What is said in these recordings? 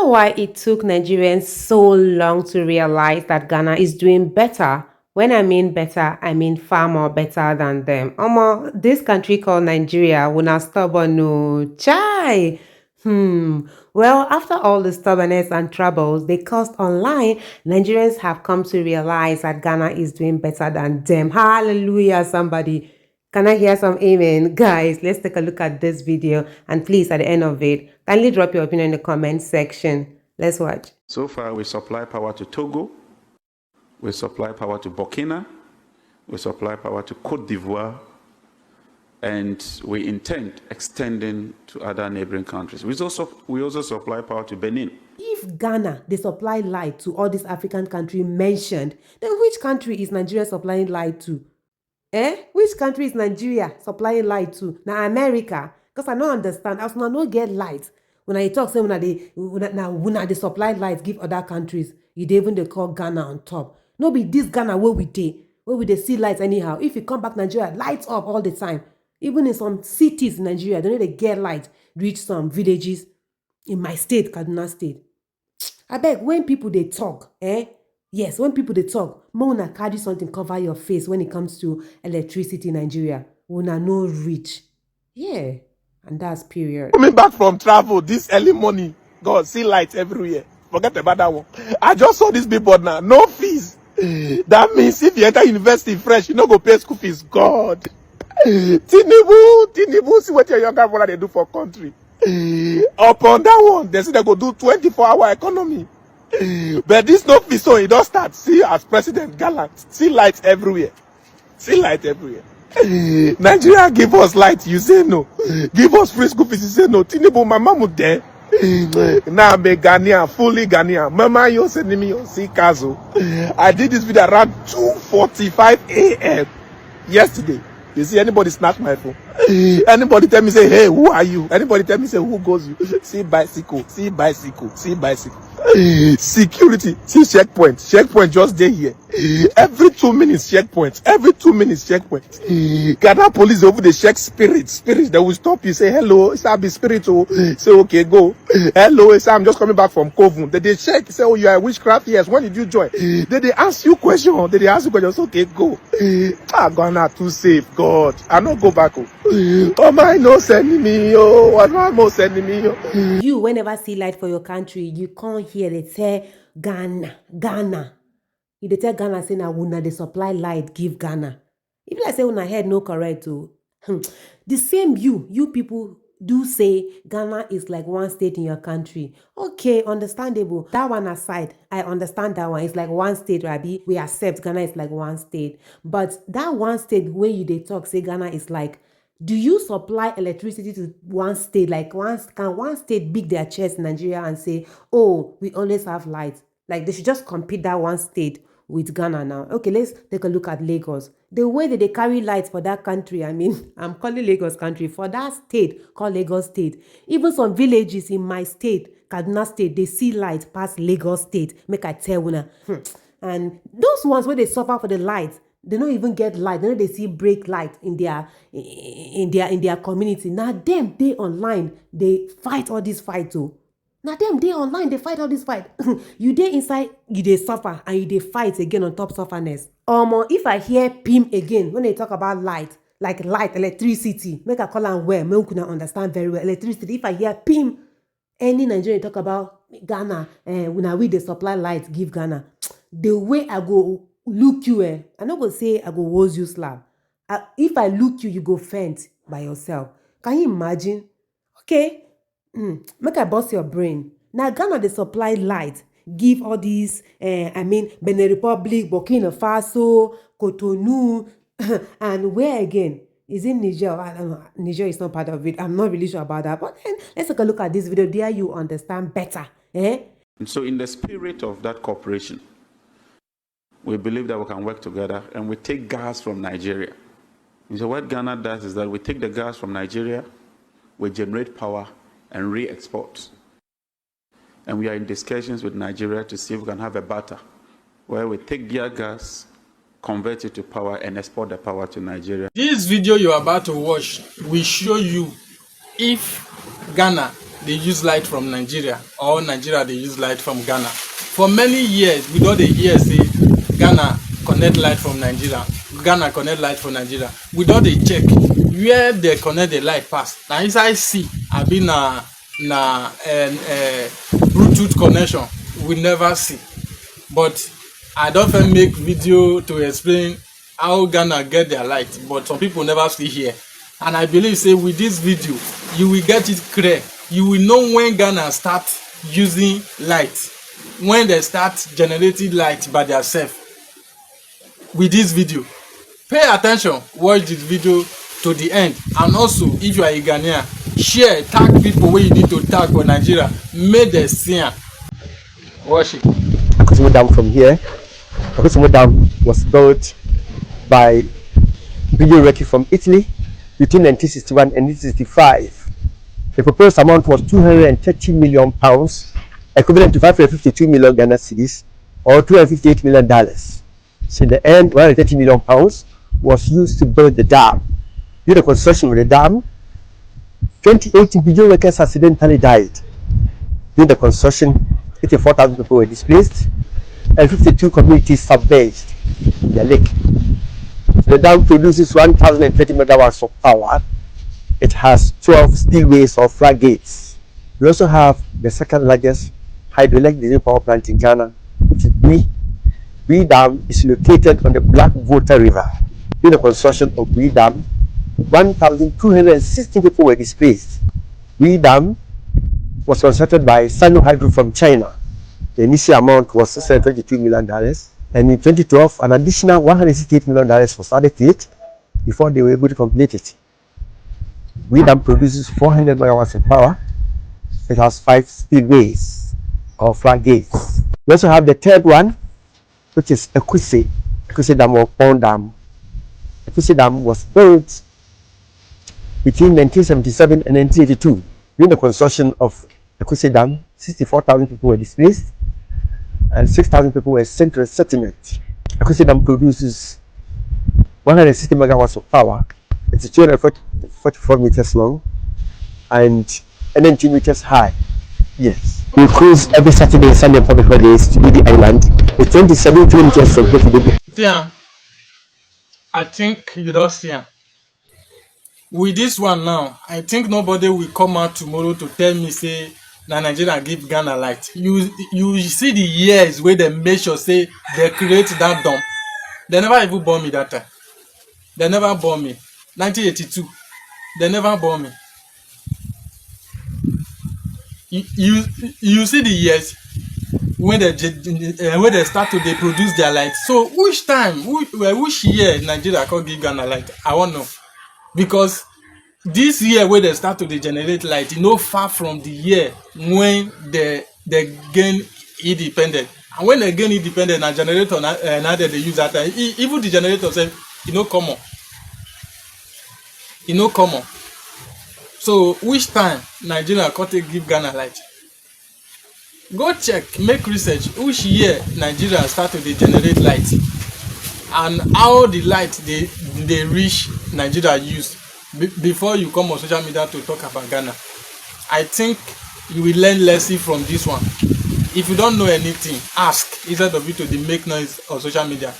why it took Nigerians so long to realize that Ghana is doing better? When I mean better, I mean far more better than them. This country called Nigeria will not stubborn no chai. Well, after all the stubbornness and troubles they caused online, Nigerians have come to realize that Ghana is doing better than them. Hallelujah, somebody. Can I hear some amen? Guys, let's take a look at this video, and please, at the end of it, kindly drop your opinion in the comment section. Let's watch. So far, we supply power to Togo, we supply power to Burkina, we supply power to Cote d'Ivoire, and we intend extending to other neighboring countries. We also supply power to Benin. If Ghana, they supply light to all these African countries mentioned, then which country is Nigeria supplying light to? Which country is Nigeria supplying light to? Now America? Because I don't understand. As I don't get light. When I talk, say when they supply light, give other countries, even they call Ghana on top. No be this Ghana where we they see lights anyhow. If you come back Nigeria, lights up all the time. Even in some cities in Nigeria, they know they get light, reach some villages in my state, Kaduna State. I beg, when people they talk, yes, when people they talk, Mona carry something cover your face when it comes to electricity in Nigeria. Una no rich. Yeah, and that's period. Coming back from travel this early morning, God, see lights everywhere. Forget about that one. I just saw this billboard now. No fees. That means if you enter university fresh, you no go pay school fees. God. Tinubu, see what your younger brother they do for country. Upon that one, they say they go do 24-hour economy. But this no fee, so it don't start. See, as President Gallant, see lights everywhere. See light everywhere. Nigeria give us light, you say no. Give us free school fees, you say no. Tinubu, my mom would there. Now I'm a Ghanaian, fully Ghanaian. Mama, you sending me your see Kazo. I did this video around 2:45 a.m. yesterday. You see anybody snatch my phone? Anybody tell me say, hey, who are you? Anybody tell me say, who goes you? See bicycle, see bicycle, see bicycle. Security, see checkpoint. Checkpoint just there here. Every 2 minutes checkpoint. Every 2 minutes checkpoint. Ghana police over the check spirit. Spirit, they will stop you. Say hello. It's be spirit. Oh, say okay, go. Hello, say I'm just coming back from Kovun. They check. Say, oh, you are witchcraft. Yes. When did you join? They ask you question. They ask you questions. Okay, go. Ghana too safe. God, I not go back. Oh my, no sending me. Oh, what my no sending me. Oh. You whenever see light for your country, you can't hear they say Ghana. If they tell Ghana say na una they supply light, give Ghana. If I say una head no correct too. The same you people do say Ghana is like one state in your country. Okay, understandable. That one aside, I understand that one. It's like one state, Rabbi. We accept Ghana is like one state. But that one state where you they talk, say Ghana is like, do you supply electricity to one state? Like can one state beat their chest in Nigeria and say, oh, we always have light? Like they should just compete that one state with Ghana now. Okay, let's take a look at Lagos. The way that they carry lights for that country, I mean, I'm calling Lagos country, for that state called Lagos State. Even some villages in my state, Kaduna State, they see light past Lagos State. Make I tell una. And those ones where they suffer for the light, they don't even get light. They see break light in their community. Now them they online, they fight all this fight too. Now them they online, they fight all this fight. You dey inside, you dey suffer, and you dey fight again on top sufferness. If I hear PIM again when they talk about light, like light, electricity, make I call am well, make una understand very well. Electricity. If I hear PIM, any Nigerian talk about Ghana, when we dey supply light, give Ghana. The way I go look you, I no go say I go woes you slap. If I look you, you go faint by yourself. Can you imagine? Okay, make I bust your brain. Now Ghana they supply light, give all these, Benin Republic, Burkina Faso, Cotonou, and where again? Is in Niger? I don't know. Niger is not part of it. I'm not really sure about that. But then let's take a look at this video. There you understand better. And so in the spirit of that cooperation, we believe that we can work together and we take gas from Nigeria. And so what Ghana does is that we take the gas from Nigeria, we generate power and re-export. And we are in discussions with Nigeria to see if we can have a barter where we take their gas, convert it to power and export the power to Nigeria. This video you're about to watch will show you if Ghana they use light from Nigeria, or Nigeria they use light from Ghana. For many years, we don't hear say Ghana connect light from Nigeria, Ghana connect light from Nigeria. We don't check where they connect the light pass. Now inside sea, I been na Bluetooth connection. We never see. But I don't make video to explain how Ghana get their light, but some people never see here. And I believe say with this video, you will get it clear. You will know when Ghana start using light, when they start generating light by themselves. With this video, pay attention, watch this video to the end. And also, if you are a Ghanaian, share, tag people where you need to tag for Nigeria, make them see. Watch it. Akosombo Dam from here. Akosombo Dam was built by Guido Recchi from Italy between 1961 and 1965. The proposed amount was 230 million pounds, equivalent to 552 million Ghana cedis, or $258 million. So in the end, 130 million pounds was used to build the dam. During the construction of the dam, 28 individual workers accidentally died. During the construction, 84,000 people were displaced, and 52 communities submerged in the lake. So the dam produces 1,030 megawatts of power. It has 12 spillways or floodgates. We also have the second largest hydroelectric power plant in Ghana, which is Bui Dam is located on the Black Water River. During the construction of Bui Dam, 1,216 people were displaced. Bui Dam was constructed by Sino Hydro from China. The initial amount was $622 million, and in 2012, an additional $168 million was added to it before they were able to complete it. Bui Dam produces 400 megawatts of power. It has 5 spillways or floodgates. We also have the third one, which is Ekwise Dam or Pond Dam. Ekwise Dam was built between 1977 and 1982. During the construction of Ekwise Dam, 64,000 people were displaced and 6,000 people were sent to a settlement. Ekwise Dam produces 160 megawatts of power. It's 244 meters long and 90 meters high. Yes. We cruise every Saturday and Sunday public holidays to the island with 27 kilometers from here to the. Yeah, I think you don't see him. With this one now, I think nobody will come out tomorrow to tell me say na Nigeria give Ghana light. You see the years where they make sure say they create that dam. They never even born me that time. They never born me. 1982. They never born me. You see the years when they start to they produce their light. So which year Nigeria can give Ghana light? I want to know. Because this year where they start to they generate light, you know, far from the year when they gain independent. And when they gain independent, and generator now they use that time. Even the generator say, you know, common. You know, common. So which time Nigeria can give Ghana light? Go check, make research. Which year Nigeria start to generate light, and how the light they reach Nigeria use before you come on social media to talk about Ghana. I think you will learn lesson from this one. If you don't know anything, ask instead of you to make noise on social media.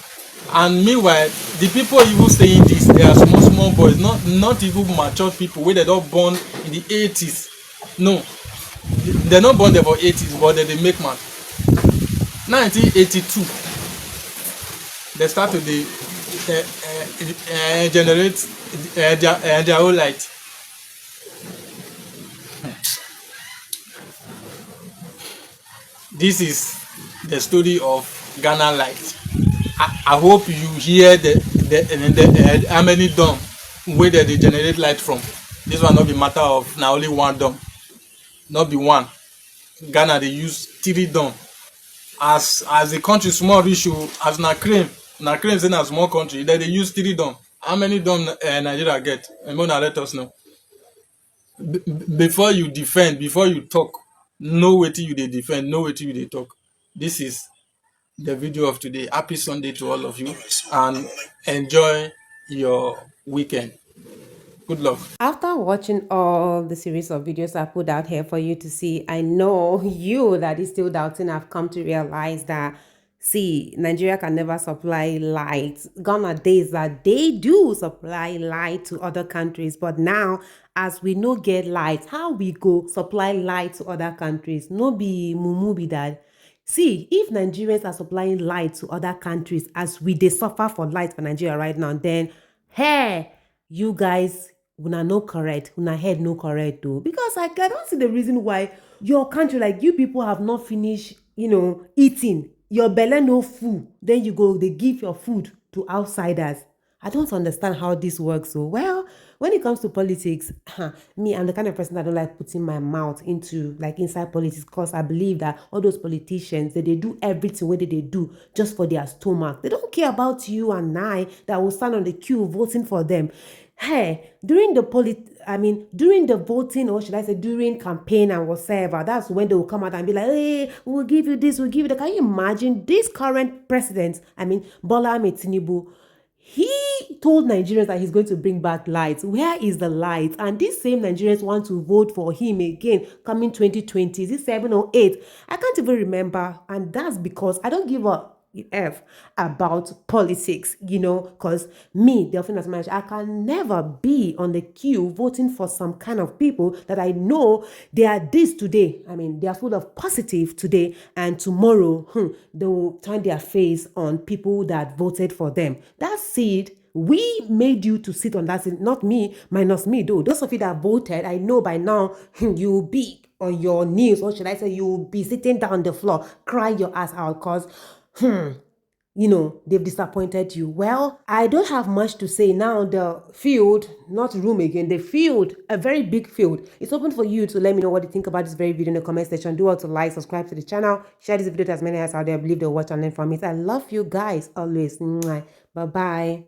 And meanwhile, the people even saying this, they are small boys, not even mature people where they don't born in the 80s. No, they're not born there for 80s, but they make man. 1982, they start to generate their own light. This is the story of Ghana light. I hope you hear the how many dome where they generate light from. This one not be matter of now only one dome, not be one. Ghana they use 3 dome. As the country small issue, as na claim say na small country, they use 3 dome. How many dome Nigeria get? And let us know. Before you defend, before you talk, know what you they defend, know what you they talk. This is the video of today. Happy Sunday to all of you and enjoy your weekend. Good luck. After watching all the series of videos I put out here for you to see, I know you that is still doubting have come to realize that, see, Nigeria can never supply light. Gone are days that they do supply light to other countries, but now, as we no get light, how we go supply light to other countries? No be mumu be that. See, if Nigerians are supplying light to other countries as we they suffer for light for Nigeria right now, then hey, you guys una no correct, una head no correct though. Because I don't see the reason why your country, like you people have not finished, eating. Your belly no full. Then you go, they give your food to outsiders. I don't understand how this works. So, well, when it comes to politics, me, I'm the kind of person that don't like putting my mouth into like inside politics because I believe that all those politicians, they do everything what they do just for their stomach. They don't care about you and I that will stand on the queue voting for them. Hey, during the voting, or should I say during campaign and whatever, that's when they will come out and be like, hey, we'll give you this, we'll give you that. Can you imagine this current president, Bola Ahmed Tinubu, he told Nigerians that he's going to bring back light. Where is the light? And these same Nigerians want to vote for him again coming 2020. Is it 7 or 8? I can't even remember. And that's because I don't give a F about politics, because me, the offenders manager, I can never be on the queue voting for some kind of people that I know they are this today. They are full of positive today, and tomorrow they will turn their face on people that voted for them. That's it. We made you to sit on that seat, not me, minus me though. Those of you that voted, I know by now you'll be on your knees, or should I say you'll be sitting down on the floor, crying your ass out because they've disappointed you. Well, I don't have much to say now. The field, not room again, the field, a very big field. It's open for you to let me know what you think about this very video in the comment section. Do also like, subscribe to the channel, share this video to as many as out there. I believe they'll watch and learn from it. I love you guys always. Bye bye.